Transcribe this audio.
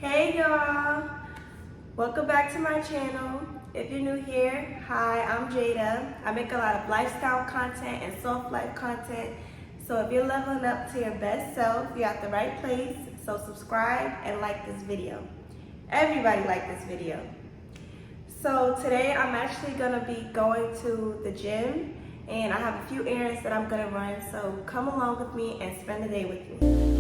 Hey y'all, welcome back to my channel. If you're new here, hi, I'm Jada. I make a lot of lifestyle content and soft life content. So if you're leveling up to your best self, you're at the right place. So subscribe and like this video. Everybody like this video. So today I'm actually gonna be going to the gym and I have a few errands that I'm gonna run. So come along with me and spend the day with me.